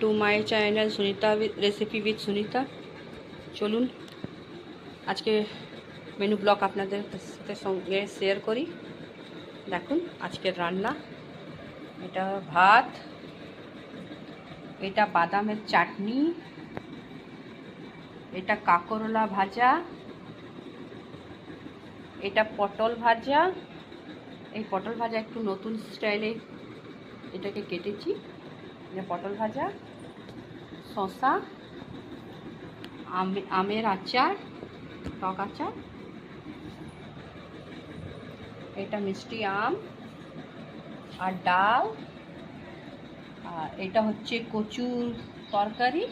To my channel Sunita recipe with Sunita. চলুন আজকে menu blog আপনাদের সাথে সঙ্গে শেয়ার করি। দেখুন আজকের রান্না, এটা ভাত, এটা বাদামের চাটনি, এটা কাঁকরোলা ভাজা, এটা পটল ভাজা। এই পটল ভাজা একটু নতুন স্টাইলে এটাকে কেটেছি। পটল ভাজা, শসা, আমের আচার, টক আচার, এটা মিষ্টি আম আর ডাল, আর এটা হচ্ছে কচুর তরকারি,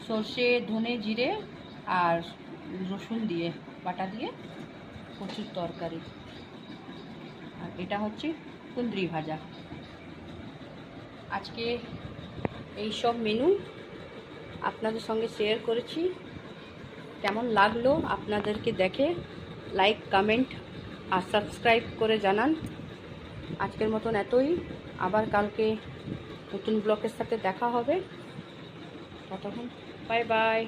সর্ষে ধনে জিরে আর রসুন দিয়ে বাটা দিয়ে কচুর তরকারি, আর এটা হচ্ছে কুঁদরি ভাজা। আজকে এই সব মেনু আপনাদের সঙ্গে শেয়ার করেছি। কেমন লাগলো আপনাদেরকে দেখে লাইক, কমেন্ট আর সাবস্ক্রাইব করে জানান। আজকের মতন এতই, আবার কালকে নতুন ব্লগের সাথে দেখা হবে। ততক্ষণ বাই বাই।